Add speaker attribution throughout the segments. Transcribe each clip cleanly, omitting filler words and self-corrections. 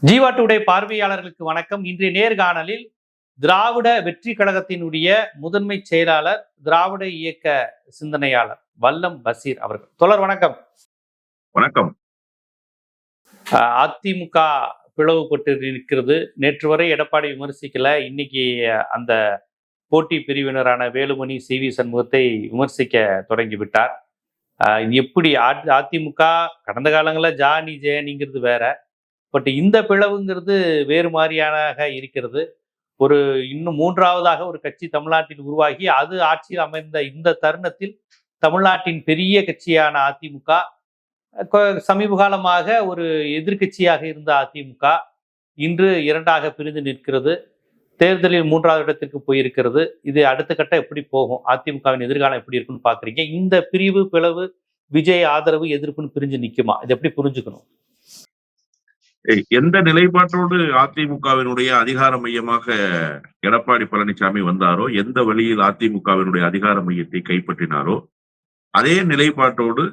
Speaker 1: Jeeva today பார்வையாளர்களுக்கு வணக்கம். இன்றைய நேர்காணலில் திராவிட வெற்றி கழகத்தினுடைய முதன்மை செயலாளர், திராவிட இயக்க சிந்தனையாளர் வல்லம் பஷீர் அவர்கள். தொடர் வணக்கம்.
Speaker 2: வணக்கம்.
Speaker 1: அதிமுக பிளவுபட்டு இருக்கிறது. நேற்று வரை எடப்பாடி விமர்சிக்கல. இன்னைக்கு அந்த போட்டி பிரிவினரான வேலுமணி, சி.வி. சண்முகத்தை விமர்சிக்க தொடங்கிவிட்டார். எப்படி அதிமுக கடந்த காலங்களில் ஜானி ஜெயனிங்கிறது வேற, பட் இந்த பிளவுங்கிறது வேறு மாதிரியாக இருக்கிறது. இன்னும் மூன்றாவதாக ஒரு கட்சி தமிழ்நாட்டில் உருவாகி அது ஆட்சியில் அமைந்த இந்த தருணத்தில் தமிழ்நாட்டின் பெரிய கட்சியான அதிமுக, சமீப காலமாக ஒரு எதிர்கட்சியாக இருந்த அதிமுக இன்று இரண்டாக பிரிந்து நிற்கிறது. தேர்தலில் மூன்றாவது இடத்திற்கு போயிருக்கிறது. இது அடுத்த கட்டம் எப்படி போகும், அதிமுகவின் எதிர்காலம் எப்படி இருக்குன்னு பாக்குறீங்க? இந்த பிரிவு பிளவு விஜய் ஆதரவு எதிர்ப்புன்னு பிரிஞ்சு நிக்குமா? இதை எப்படி புரிஞ்சுக்கணும்?
Speaker 2: எந்த நிலைப்பாட்டோடு அதிமுகவினுடைய அதிகார மையமாக எடப்பாடி பழனிசாமி வந்தாரோ, எந்த வழியில் அதிமுகவினுடைய அதிகார மையத்தை கைப்பற்றினாரோ, அதே நிலைப்பாட்டோடு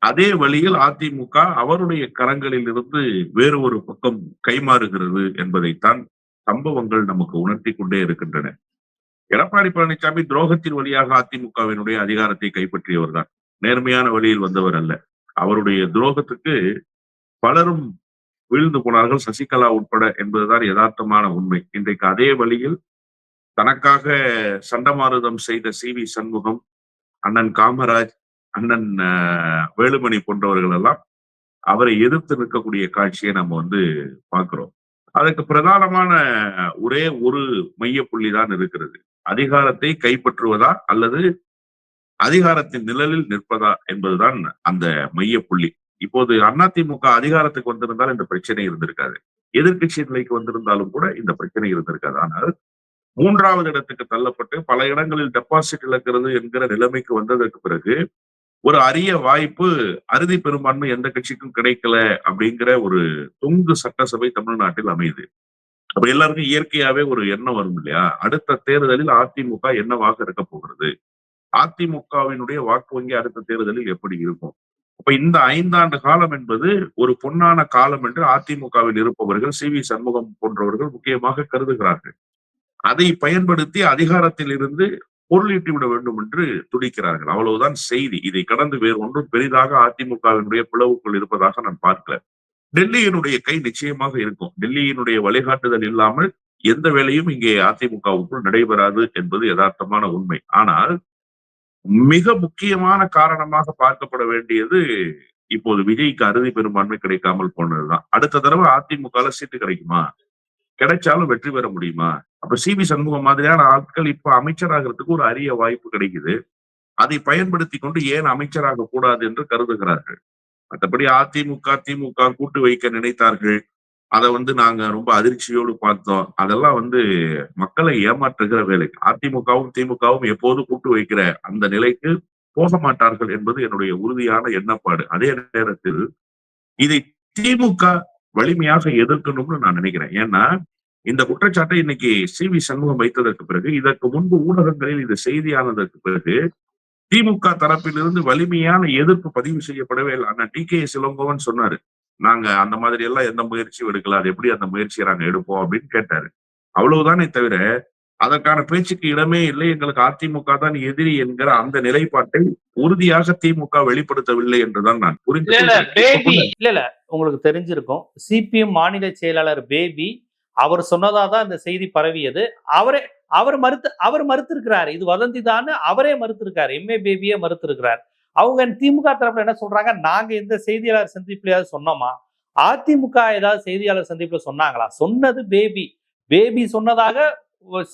Speaker 2: அதே வழியில் அதிமுக அவருடைய கரங்களில் இருந்து வேறு ஒரு பக்கம் கைமாறுகிறது என்பதைத்தான் சம்பவங்கள் நமக்கு உணர்த்தி கொண்டே இருக்கின்றன. எடப்பாடி பழனிசாமி துரோகத்தின் வழியாக அதிமுகவினுடைய அதிகாரத்தை கைப்பற்றியவர் தான், நேர்மையான வழியில் வந்தவர் அல்ல. அவருடைய துரோகத்துக்கு பலரும் வீழ்ந்து போனார்கள், சசிகலா உட்பட என்பதுதான் யதார்த்தமான உண்மை. இன்றைக்கு அதே வழியில் தனக்காக சண்டமாருதம் செய்த சி.வி. சண்முகம், அண்ணன் காமராஜ், அண்ணன் வேலுமணி போன்றவர்கள் எல்லாம் அவரை எதிர்த்து நிற்கக்கூடிய காட்சியை நம்ம பார்க்கிறோம். அதற்கு பிரதானமான ஒரே ஒரு மையப்புள்ளி தான் இருக்கிறது. அதிகாரத்தை கைப்பற்றுவதா அல்லது அதிகாரத்தின் நிழலில் நிற்பதா என்பதுதான் அந்த மையப்புள்ளி. இப்போது அதிமுக அதிகாரத்துக்கு வந்திருந்தால் இந்த பிரச்சனை இருந்திருக்காது, எதிர்கட்சி நிலைக்கு வந்திருந்தாலும் கூட இந்த பிரச்சனை இருந்திருக்காது. ஆனால் மூன்றாவது இடத்துக்கு தள்ளப்பட்டு பல இடங்களில் டெபாசிட் இழக்கிறது என்கிற நிலைமைக்கு வந்ததற்கு பிறகு ஒரு அரிய வாய்ப்பு, அறுதி பெரும்பான்மை எந்த கட்சிக்கும் கிடைக்கல அப்படிங்கிற ஒரு தொங்கு சட்டசபை தமிழ்நாட்டில் அமையுது. அப்ப எல்லாருக்கும் இயற்கையாவே ஒரு எண்ணம் வரும் இல்லையா, அடுத்த தேர்தலில் அதிமுக என்னவாக இருக்க போகிறது, அதிமுகவினுடைய வாக்கு வங்கி அடுத்த தேர்தலில் எப்படி இருக்கும். அப்ப இந்த 5 ஆண்டு காலம் என்பது ஒரு பொன்னான காலம் என்று அதிமுகவில் இருப்பவர்கள், சி.வி. சண்முகம் போன்றவர்கள் முக்கியமாக கருதுகிறார்கள். அதை பயன்படுத்தி அதிகாரத்தில் இருந்து பொருளீட்டி விட வேண்டும் என்று துடிக்கிறார்கள். அவ்வளவுதான் செய்தி. இதை கடந்து வேறு ஒன்றும் பெரிதாக அதிமுகவினுடைய பிளவுக்குள் இருப்பதாக நான் பார்க்கல. டெல்லியினுடைய கை நிச்சயமாக இருக்கும். டெல்லியினுடைய வழிகாட்டுதல் இல்லாமல் எந்த வேலையும் இங்கே அதிமுகவுக்குள் நடைபெறாது என்பது யதார்த்தமான உண்மை. ஆனால் மிக முக்கியமான காரணமாக பார்க்கப்பட வேண்டியது இப்போது விஜய்க்கு அறுதி பெரும்பான்மை கிடைக்காமல் போனதுதான். அடுத்த தடவை அதிமுக சீட்டு கிடைக்குமா, கிடைச்சாலும் வெற்றி பெற முடியுமா? அப்ப சி.வி. சண்முகம் மாதிரியான ஆட்கள் இப்ப அமைச்சராகிறதுக்கு ஒரு அரிய வாய்ப்பு கிடைக்குது. அதை பயன்படுத்தி கொண்டு ஏன் அமைச்சராக கூடாது என்று கருதுகிறார்கள். மற்றபடி அதிமுக திமுக கூட்டு வைக்க நினைத்தார்கள். அதை நாங்க ரொம்ப அதிர்ச்சியோடு பார்த்தோம். அதெல்லாம் மக்களை ஏமாற்றுகிற வேலை. அதிமுகவும் திமுகவும் எப்போது கூட்டு வைக்கிற அந்த நிலைக்கு போக மாட்டார்கள் என்பது என்னுடைய உறுதியான எண்ணப்பாடு. அதே நேரத்தில் இதை திமுக வலிமையாக எதிர்க்கணும்னு நான் நினைக்கிறேன். ஏன்னா இந்த குற்றச்சாட்டை இன்னைக்கு சி.வி. சண்முகம் வைத்ததற்கு பிறகு, இதற்கு முன்பு ஊடகங்களில் இது செய்தியானதற்கு பிறகு திமுக தரப்பிலிருந்து வலிமையான எதிர்ப்பு பதிவு செய்யப்படவே இல்லை. ஆனா டி.கே.எஸ். இளங்கோவன் சொன்னாரு, நாங்க அந்த மாதிரி எல்லாம் எந்த முயற்சியும் எடுக்கல, அது எப்படி அந்த முயற்சியை நாங்க எடுப்போம் அப்படின்னு கேட்டாரு. அவ்வளவுதானே தவிர அதற்கான பேச்சுக்கு இடமே இல்லை. எங்களுக்கு அதிமுக தான் எதிரி என்கிற அந்த நிலைப்பாட்டை உறுதியாக திமுக வெளிப்படுத்தவில்லை என்றுதான் நான்
Speaker 1: புரிந்து. உங்களுக்கு தெரிஞ்சிருக்கும், சிபிஎம் மாநில செயலாளர் பேபி அவர் சொன்னதாதான் இந்த செய்தி பரவியது. அவர் மறுத்திருக்கிறார். இது வதந்தி தான், அவரே மறுத்திருக்காரு. எம்ஏ பேபியே மறுத்திருக்கிறார். அவங்க திமுக தரப்புல என்ன சொல்றாங்க, நாங்க எந்த செய்தியாளர் சந்திப்புலயாவது சொன்னோமா, அதிமுக ஏதாவது செய்தியாளர் சந்திப்புல சொன்னாங்களா? சொன்னது பேபி சொன்னதாக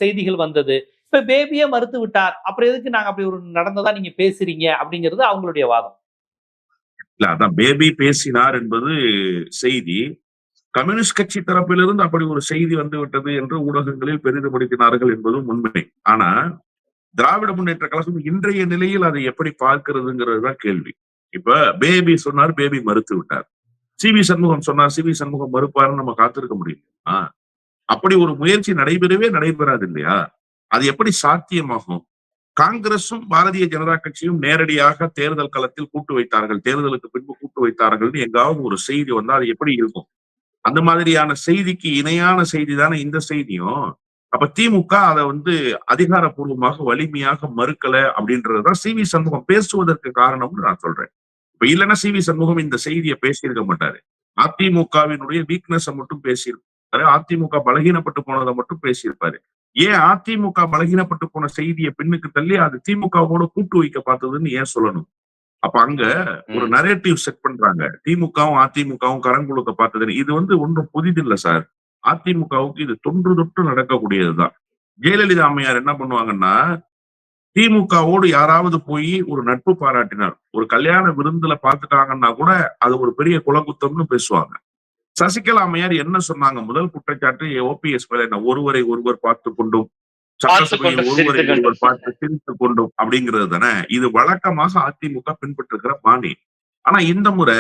Speaker 1: செய்திகள் வந்தது. இப்ப பேபியே மறுத்து விட்டார், அப்புறம் எதுக்கு நாங்க அப்படி ஒரு நடந்ததா நீங்க பேசுறீங்க அப்படிங்கிறது அவங்களுடைய வாதம்.
Speaker 2: இல்ல, அதான் பேபி பேசினார் என்பது செய்தி. கம்யூனிஸ்ட் கட்சி தரப்பிலிருந்து அப்படி ஒரு செய்தி விட்டது என்று ஊடகங்களில் பெரிதுபடுத்தினார்கள் என்பதும் உண்மை. ஆனா திராவிட முன்னேற்ற கழகம் இன்றைய நிலையில் அதை எப்படி பார்க்கிறதுங்கிறது தான் கேள்வி. இப்ப பேபி சொன்னார், பேபி மறுத்து விட்டார். சி.வி. சண்முகம் சொன்னார், சி.வி. சண்முகம் மறுப்பாருன்னு நம்ம காத்திருக்க முடியும்? அப்படி ஒரு முயற்சி நடைபெறாது இல்லையா? அது எப்படி சாத்தியமாகும்? காங்கிரசும் பாரதிய ஜனதா கட்சியும் நேரடியாக தேர்தல் களத்தில் கூட்டு வைத்தார்கள், தேர்தலுக்கு பின்பு கூட்டு வைத்தார்கள் எங்காவது ஒரு செய்தி வந்தா அது எப்படி இருக்கும்? அந்த மாதிரியான செய்திக்கு இணையான செய்தி தானே இந்த செய்தியும். அப்ப திமுக அதை வந்து அதிகாரப்பூர்வமாக வலிமையாக மறுக்கல அப்படின்றதுதான் சி வி சண்முகம் பேசுவதற்கு காரணம்னு நான் சொல்றேன். இப்ப இல்லைன்னா சி வி சண்முகம் இந்த செய்தியை பேசியிருக்க மாட்டாரு. அதிமுகவினுடைய வீக்னஸை மட்டும் பேசியிருப்பாரு. அதிமுக பலகீனப்பட்டு போனதை மட்டும் பேசியிருப்பாரு. ஏன் அதிமுக பலகீனப்பட்டு போன செய்தியை பின்னுக்கு தள்ளி அது திமுகவோட கூட்டு வைக்க பார்த்ததுன்னு ஏன் சொல்லணும்? அப்ப அங்க ஒரு நரேட்டிவ் செட் பண்றாங்க. திமுகவும் அதிமுகவும் கரங்குழுக்க பார்த்தது. இது வந்து ஒன்றும் புதிதில்லை சார். அதிமுகவுக்கு இது தொன்று தொட்டு நடக்கக்கூடியதுதான். ஜெயலலிதா அம்மையார் என்ன பண்ணுவாங்கன்னா, திமுகவோடு யாராவது போய் ஒரு நட்பு பாராட்டினார், ஒரு கல்யாண விருந்துல பார்த்துட்டாங்கன்னா கூட அது ஒரு பெரிய குலகுத்தம்னு பேசுவாங்க. சசிகலா அம்மையார் என்ன சொன்னாங்க? முதல் குற்றச்சாட்டு ஓபிஎஸ் மேல என்ன, ஒருவரை ஒருவர் பார்த்துக் கொண்டும் சட்டசபையில் ஒருவரை ஒருவர் பார்த்து சிரித்துக் கொண்டும் அப்படிங்கிறது தானே. இது வழக்கமாக அதிமுக பின்பற்றுகிற பாணி. ஆனா இந்த முறை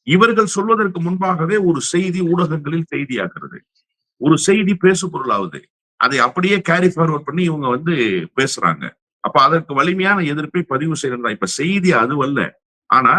Speaker 2: இவர்கள் சொல்வதற்கு முன்பாகவே ஒரு செய்தி ஊடகங்களில் செய்தியாகிறது, ஒரு செய்தி பேசு பொருளாவது, அதை அப்படியே கேரி ஃபார்வர்ட் பண்ணி இவங்க வந்து பேசுறாங்க. அப்ப அதற்கு வலிமையான எதிர்ப்பை பதிவு செய்யறதா. இப்ப செய்தி அதுவல்ல. ஆனா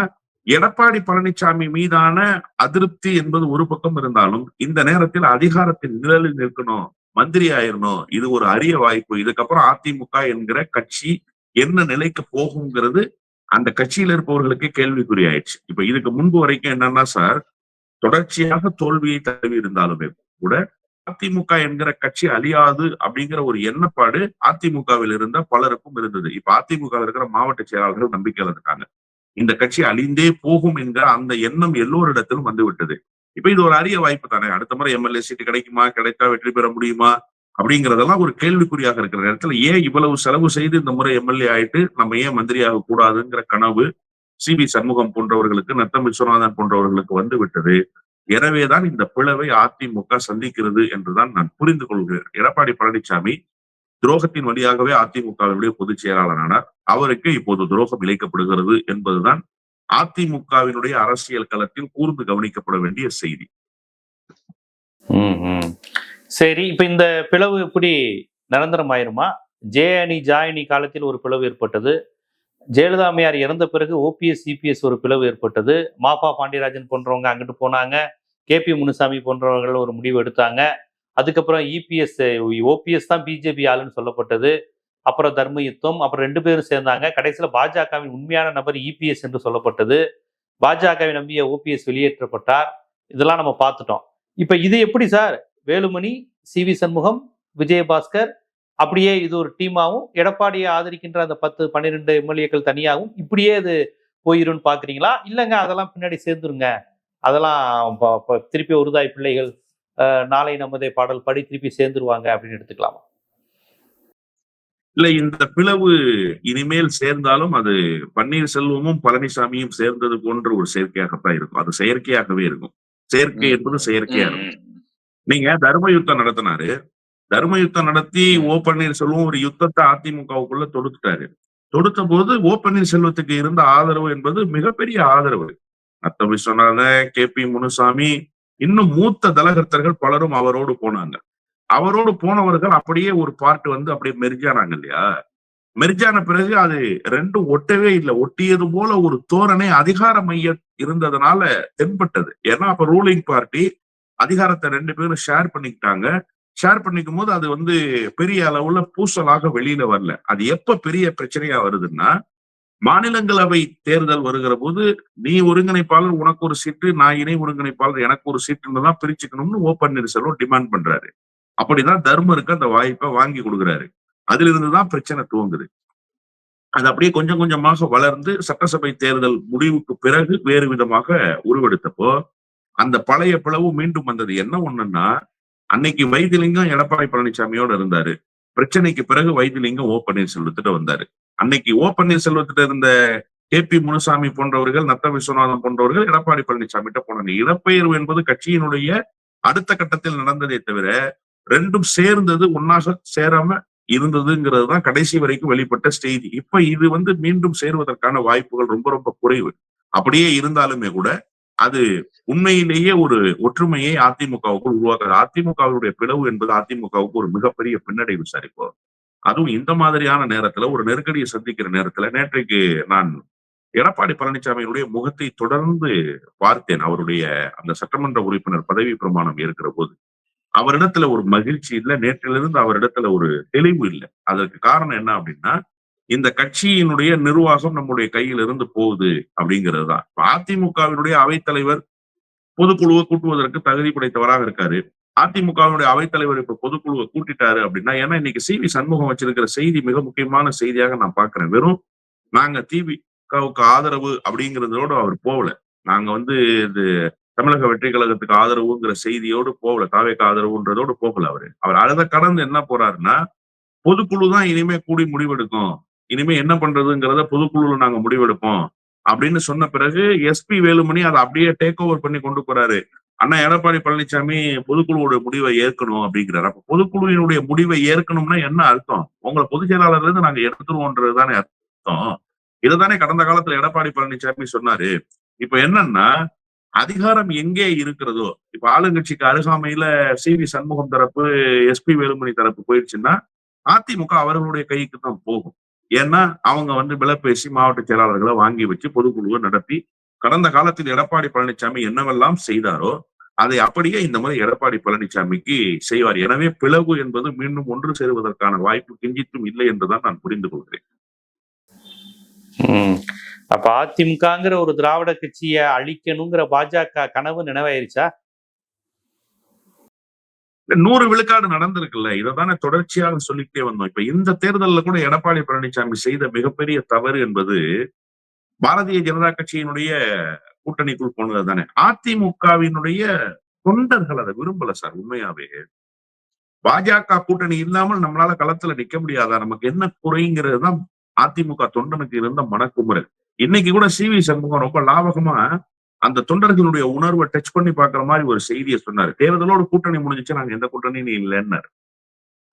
Speaker 2: எடப்பாடி பழனிசாமி மீதான அதிருப்தி என்பது ஒரு பக்கம் இருந்தாலும், இந்த நேரத்தில் அதிகாரத்தின் நிழலில் நிற்கணும், மந்திரி ஆயிரணும், இது ஒரு அரிய வாய்ப்பு. இதுக்கப்புறம் அதிமுக என்கிற கட்சி என்ன நிலைக்கு போகுங்கிறது அந்த கட்சியில இருப்பவர்களுக்கே கேள்விக்குறி ஆயிடுச்சு. இப்ப இதுக்கு முன்பு வரைக்கும் என்னன்னா சார், தொடர்ச்சியாக தோல்வியை தழுவி இருந்தாலுமே கூட அதிமுக என்கிற கட்சி அழியாது அப்படிங்கிற ஒரு எண்ணப்பாடு அதிமுகவில் இருந்த பலருக்கும் இருந்தது. இப்ப அதிமுக இருக்கிற மாவட்ட செயலாளர்கள் நம்பிக்கையில இருக்காங்க. இந்த கட்சி அழிந்தே போகும் என்கிற அந்த எண்ணம் எல்லோரிடத்திலும் வந்து விட்டது. இப்ப இது ஒரு அரிய வாய்ப்பு தானே. அடுத்த முறை எம்எல்ஏ சீட்டு கிடைக்குமா, கிடைத்தா வெற்றி பெற முடியுமா அப்படிங்கறதெல்லாம் ஒரு கேள்விக்குறியாக இருக்கிற நேரத்துல ஏன் இவ்வளவு செலவு செய்து இந்த முறை எம்எல்ஏ ஆயிட்டு நம்ம ஏன் மந்திரியாக கூடாதுங்கிற கனவு சி வி சண்முகம் போன்றவர்களுக்கு, நத்தம் விஸ்வநாதன் போன்றவர்களுக்கு வந்து விட்டது. எனவேதான் இந்த பிளவை அதிமுக சந்திக்கிறது என்றுதான் நான் புரிந்து கொள்கிறேன். எடப்பாடி பழனிசாமி துரோகத்தின் வழியாகவே அதிமுகவினுடைய பொதுச் செயலாளரானார். அவருக்கு இப்போது துரோகம் இழைக்கப்படுகிறது என்பதுதான் அதிமுகவினுடைய அரசியல் களத்தில் கூர்ந்து கவனிக்கப்பட வேண்டிய செய்தி.
Speaker 1: சரி, இப்ப இந்த பிளவு எப்படி நிரந்தரமாயிருமா? ஜே அணி ஜா அணி காலத்தில் ஒரு பிளவு ஏற்பட்டது. ஜெயலலிதா அம்மையார் இறந்த பிறகு ஓபிஎஸ் சிபிஎஸ் ஒரு பிளவு ஏற்பட்டது. மாபா பாண்டியராஜன் போன்றவங்க அங்கிட்டு போனாங்க. கேபி முனுசாமி போன்றவர்கள் ஒரு முடிவு எடுத்தாங்க. அதுக்கப்புறம் இபிஎஸ் ஓபிஎஸ் தான் பிஜேபி ஆளுன்னு சொல்லப்பட்டது. அப்புறம் தர்ம யுத்தம், அப்புறம் 2 பேரும் சேர்ந்தாங்க. கடைசியில பாஜகவின் உண்மையான நபர் இபிஎஸ் என்று சொல்லப்பட்டது. பாஜகவை நம்பிய ஓபிஎஸ் வெளியேற்றப்பட்டார். இதெல்லாம் நம்ம பார்த்துட்டோம். இப்ப இது எப்படி sir? Velumani, C V Shanmugam, Vijayabaskar அப்படியே இது ஒரு டீமாவும், எடப்பாடியை ஆதரிக்கின்ற அந்த 10-12 எம்எல்ஏக்கள் தனியாகவும் இப்படியே இது போயிருன்னு பாக்குறீங்களா? இல்லைங்க அதெல்லாம் பின்னாடி சேர்ந்துருங்க, அதெல்லாம் திருப்பி ஒருதாய் பிள்ளைகள் நாளை நமதே பாடல் படி திருப்பி சேர்ந்துருவாங்க அப்படின்னு எடுத்துக்கலாமா?
Speaker 2: இல்ல, இந்த பிளவு இனிமேல் சேர்ந்தாலும் அது பன்னீர்செல்வமும் பழனிசாமியும் சேர்ந்தது போன்ற ஒரு செயற்கையாகத்தான் இருக்கும். அது செயற்கையாகவே இருக்கும். செயற்கை என்பது செயற்கையா இருக்கும். நீங்க தர்ம யுத்தம் நடத்தினாரு. தர்ம யுத்தம் நடத்தி ஓ பன்னீர்செல்வம் ஒரு யுத்தத்தை அதிமுகவுக்குள்ள தொடுத்துட்டாரு. தொடுத்த போது ஓ பன்னீர்செல்வத்துக்கு இருந்த ஆதரவு என்பது மிகப்பெரிய ஆதரவு. நத்தம் விஸ்வநாதன், கே பி முனுசாமி, இன்னும் மூத்த தலகர்த்தர்கள் பலரும் அவரோடு போனாங்க. அவரோடு போனவர்கள் அப்படியே ஒரு பார்ட் வந்து அப்படியே மெர்ஜானாங்க இல்லையா? மெர்ஜான பிறகு அது ரெண்டும் ஒட்டவே இல்லை. ஒட்டியது போல ஒரு தோரணை அதிகார மையம் இருந்ததுனால தென்பட்டது. ஏன்னா அப்ப ரூலிங் பார்ட்டி அதிகாரத்தை 2 பேரும் ஷேர் பண்ணிக்கிட்டாங்க. ஷேர் பண்ணிக்கும் போது அது வந்து பெரிய அளவுல பூசலாக வெளியில வரல. அது எப்ப பெரிய பிரச்சனையா வருதுன்னா, மாநிலங்களவை தேர்தல் வருகிற போது நீ ஒருங்கிணைப்பாளர் உனக்கு ஒரு சீட்டு, நான் இணை ஒருங்கிணைப்பாளர் எனக்கு ஒரு சீட்டுன்னு தான் பிரிச்சுக்கணும்னு ஓ பன்னீர்செல்வம் டிமாண்ட் பண்றாரு. அப்படிதான் தர்மருக்கு அந்த வாய்ப்பை வாங்கி கொடுக்குறாரு. அதுல இருந்துதான் பிரச்சனை துவங்குது. அது அப்படியே கொஞ்சம் கொஞ்சமாக வளர்ந்து சட்டசபை தேர்தல் முடிவுக்கு பிறகு வேறு விதமாக உருவெடுத்தப்போ அந்த பழைய பிளவு மீண்டும் வந்தது. என்ன ஒண்ணுன்னா, அன்னைக்கு வைத்திலிங்கம் எடப்பாடி பழனிசாமியோட இருந்தாரு. பிரச்சனைக்கு பிறகு வைத்திலிங்கம் ஓ பன்னீர்செல்வத்திட்ட வந்தாரு. அன்னைக்கு ஓ பன்னீர்செல்வத்திட்ட இருந்த கே பி முனுசாமி போன்றவர்கள், நத்த விஸ்வநாதன் போன்றவர்கள் எடப்பாடி பழனிசாமிகிட்ட போனாங்க. இடப்பெயர்வு என்பது கட்சியினுடைய அடுத்த கட்டத்தில் நடந்ததே தவிர ரெண்டும் சேர்ந்தது ஒன்னாக சேராம இருந்ததுங்கிறது தான் கடைசி வரைக்கும் வெளிப்பட்ட செய்தி. இப்ப இது வந்து மீண்டும் சேருவதற்கான வாய்ப்புகள் ரொம்ப ரொம்ப குறைவு. அப்படியே இருந்தாலுமே கூட அது உண்மையிலேயே ஒரு ஒற்றுமையை அதிமுகவுக்குள் உருவாக்குறது. அதிமுகவுடைய பிளவு என்பது அதிமுகவுக்கு ஒரு மிகப்பெரிய பின்னடைவு சார். இப்போ அதுவும் இந்த மாதிரியான நேரத்துல, ஒரு நெருக்கடியை சந்திக்கிற நேரத்துல, நேற்றைக்கு நான் எடப்பாடி பழனிசாமியினுடைய முகத்தை தொடர்ந்து பார்த்தேன். அவருடைய அந்த சட்டமன்ற உறுப்பினர் பதவி பிரமாணம் ஏற்கிற போது அவரிடத்துல ஒரு மகிழ்ச்சி இல்ல. நேற்றிலிருந்து அவரிடத்துல ஒரு தெளிவு இல்லை. அதற்கு காரணம் என்ன அப்படின்னா, இந்த கட்சியினுடைய நிர்வாகம் நம்முடைய கையில் இருந்து போகுது அப்படிங்கிறது தான். அதிமுகவினுடைய அவைத்தலைவர் பொதுக்குழுவை கூட்டுவதற்கு தகுதி படைத்தவராக இருக்காரு. அதிமுகவினுடைய அவைத்தலைவர் இப்ப பொதுக்குழுவை கூட்டிட்டாரு அப்படின்னா, ஏன்னா இன்னைக்கு சி.வி. சண்முகம் வச்சிருக்கிற செய்தி மிக முக்கியமான செய்தியாக நான் பார்க்கிறேன். வெறும் நாங்க திமுகவுக்கு ஆதரவு அப்படிங்கிறதோட அவர் போகல. நாங்க இது தமிழக வெற்றி கழகத்துக்கு ஆதரவுங்கிற செய்தியோடு போகல. தாவேக்கு ஆதரவுன்றதோடு போகல அவரு. அவர் அதை கடந்து என்ன போறாருன்னா, பொதுக்குழு தான் இனிமே கூடி முடிவெடுக்கும். இனிமே என்ன பண்றதுங்கிறத பொதுக்குழுல நாங்க முடிவெடுப்போம் அப்படின்னு சொன்ன பிறகு எஸ்பி வேலுமணி அதை அப்படியே டேக் ஓவர் பண்ணி கொண்டு போறாரு. அண்ணா எடப்பாடி பழனிசாமி பொதுக்குழுவோட முடிவை ஏற்கணும் அப்படிங்கிறாரு. அப்ப பொதுக்குழுவினுடைய முடிவை ஏற்கணும்னா என்ன அர்த்தம்? உங்களை பொதுச் செயலாளர்ல இருந்து நாங்க எடுத்துருவோன்றது தானே அர்த்தம். இதுதானே கடந்த காலத்துல எடப்பாடி பழனிசாமி சொன்னாரு. இப்ப என்னன்னா, அதிகாரம் எங்கே இருக்கிறதோ, இப்ப ஆளுங்கட்சிக்கு அருகாமையில சி.வி. சண்முகம் தரப்பு, எஸ்பி வேலுமணி தரப்பு போயிடுச்சுன்னா அதிமுக அவர்களுடைய கைக்கு தான் போகும். ஏன்னா அவங்க விலைபேசி மாவட்ட செயலாளர்களை வாங்கி வச்சு பொதுக்குழுவை நடத்தி கடந்த காலத்தில் எடப்பாடி பழனிசாமி என்னவெல்லாம் செய்தாரோ அதை அப்படியே இந்த முறை எடப்பாடி பழனிசாமிக்கு செய்வார். எனவே பிளவு என்பது மீண்டும் ஒன்று சேருவதற்கான வாய்ப்பு கிஞ்சித்தும் இல்லை என்றுதான் நான் புரிந்து கொள்கிறேன்.
Speaker 1: அப்ப அதிமுகங்கிற ஒரு திராவிட கட்சியை அழிக்கணுங்கிற பாஜக கனவு நினைவாயிருச்சா?
Speaker 2: 100 விழுக்காடு நடந்திருக்குல்ல. இதைத்தானே தொடர்ச்சியாக சொல்லிக்கிட்டே வந்தோம். இப்ப இந்த தேர்தலில் கூட எடப்பாடி பழனிசாமி செய்த மிகப்பெரிய தவறு என்பது பாரதிய ஜனதா கட்சியினுடைய கூட்டணிக்குள் போனது தானே. அதிமுகவினுடைய தொண்டர்கள் அதை விரும்பல சார். உண்மையாவே பாஜக கூட்டணி இல்லாமல் நம்மளால களத்துல நிக்க முடியாதா? நமக்கு என்ன குறைங்கிறது தான் அதிமுக தொண்டனுக்கு இருந்த மனக்குமுறல். இன்னைக்கு கூட சி.வி. சண்முகம் ரொம்ப லாபகமா அந்த தொண்டர்களுடைய உணர்வை டச் பண்ணி பாக்குற மாதிரி ஒரு செய்தியை சொன்னாரு. தேர்தலோடு கூட்டணி முடிஞ்சிச்சு, நாங்க எந்த கூட்டணியும் இல்லைன்னாரு.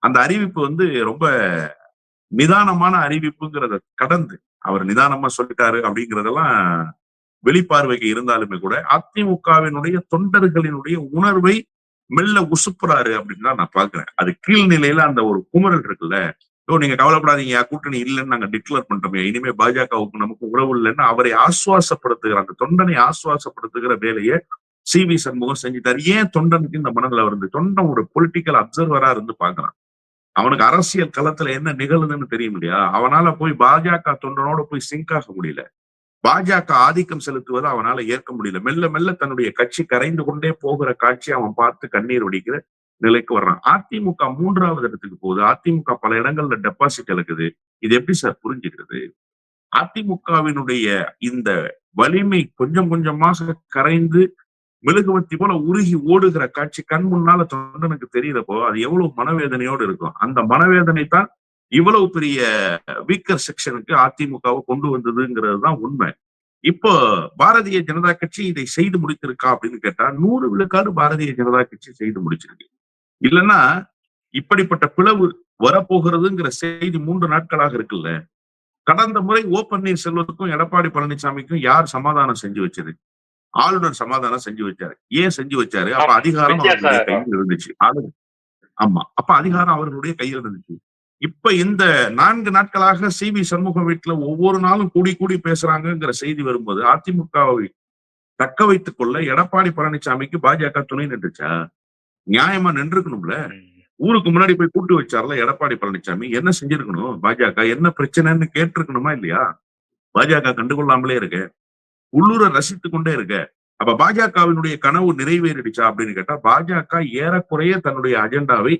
Speaker 2: அந்த அறிவிப்பு ரொம்ப நிதானமான அறிவிப்புங்கிறத கடந்து அவர் நிதானமா சொல்லிட்டாரு அப்படிங்கறதெல்லாம் வெளிப்பார்வைக்கு இருந்தாலுமே கூட அதிமுகவினுடைய தொண்டர்களினுடைய உணர்வை மெல்ல உசுப்புறாரு அப்படின்னு தான் நான் பாக்குறேன். அது கீழ்நிலையில அந்த ஒரு குமுறல் இருக்குல்ல. நீங்க கவலைப்படாதீங்க, கூட்டணி இல்லைன்னு நாங்க டிக்ளேர் பண்ணிட்டோமே, இனிமே பாஜகவுக்கு நமக்கு உறவு இல்லைன்னு அவரை ஆசுவாசப்படுத்துகிற அந்த தொண்டனை ஆசுவாசப்படுத்துகிற வேலையை சி.வி. சண்முகம் செஞ்சுட்டாரு. ஏன் தொண்டனுக்கு இந்த மனநிலை வருது? தொண்டன் ஒரு பொலிட்டிக்கல் அப்சர்வரா இருந்து பாக்குறான். அவனுக்கு அரசியல் களத்துல என்ன நிகழுதுன்னு தெரியும் இல்லையா? அவனால போய் பாஜக தொண்டனோட போய் சிங்க் ஆக முடியல. பாஜக ஆதிக்கம் செலுத்துவதை அவனால ஏற்க முடியல. மெல்ல மெல்ல தன்னுடைய கட்சி கரைந்து கொண்டே போகிற காட்சி அவன் பார்த்து கண்ணீர் வடிக்கிற நிலைக்கு வர்றான். அதிமுக 3வது இடத்துக்கு போகுது. அதிமுக பல இடங்கள்ல டெபாசிட் இழக்குது. இது எப்படி சார் புரிஞ்சுக்கிறது? அதிமுகவினுடைய இந்த வலிமை கொஞ்சம் கொஞ்சமாக கரைந்து மெழுகுவர்த்தி போல உருகி ஓடுகிற காட்சி கண் முன்னால தொண்டனுக்கு தெரியறப்போ அது எவ்வளவு மனவேதனையோடு இருக்கும். அந்த மனவேதனை தான் இவ்வளவு பெரிய வீக்கர் செக்ஷனுக்கு அதிமுகவை கொண்டு வந்ததுங்கிறது தான் உண்மை. இப்போ பாரதிய ஜனதா கட்சி இதை செய்து முடித்திருக்கா அப்படின்னு கேட்டா 100 விழுக்காடு பாரதிய ஜனதா கட்சி செய்து முடிச்சிருக்கு. இல்லைன்னா இப்படிப்பட்ட பிளவு வரப்போகிறதுங்கிற செய்தி 3 நாட்களாக இருக்குல்ல. கடந்த முறை ஓ பன்னீர்செல்வத்துக்கும் எடப்பாடி பழனிசாமிக்கும் யார் சமாதானம் செஞ்சு வச்சது? ஆளுநர் சமாதானம் செஞ்சு வச்சாரு. ஏன் செஞ்சு வச்சாரு? அப்ப அதிகாரம் அவர்களுடைய கையில் இருந்துச்சு. ஆமா, அப்ப அதிகாரம் அவர்களுடைய கையில் இருந்துச்சு. இப்ப இந்த 4 நாட்களாக சி.வி. சண்முகம் வீட்டுல ஒவ்வொரு நாளும் கூடி கூடி பேசுறாங்கிற செய்தி வரும்போது அதிமுகவை தக்க வைத்துக் கொள்ள எடப்பாடி பழனிசாமிக்கு பாஜக துணை நின்றுச்சா? நியாயமா நின்றுக்கணும்ல. ஊருக்கு முன்னாடி போய் கூட்டு வச்சார்ல எடப்பாடி பழனிசாமி. என்ன செஞ்சிருக்கணும்? பாஜக என்ன பிரச்சனைன்னு கேட்டிருக்கணுமா இல்லையா? பாஜக கண்டுகொள்ளாமலே இருக்க, உள்ளூரை ரசித்து கொண்டே இருக்க. அப்ப பாஜகவினுடைய கனவு நிறைவேறிடுச்சா அப்படின்னு கேட்டா பாஜக ஏறக்குறைய தன்னுடைய அஜெண்டாவை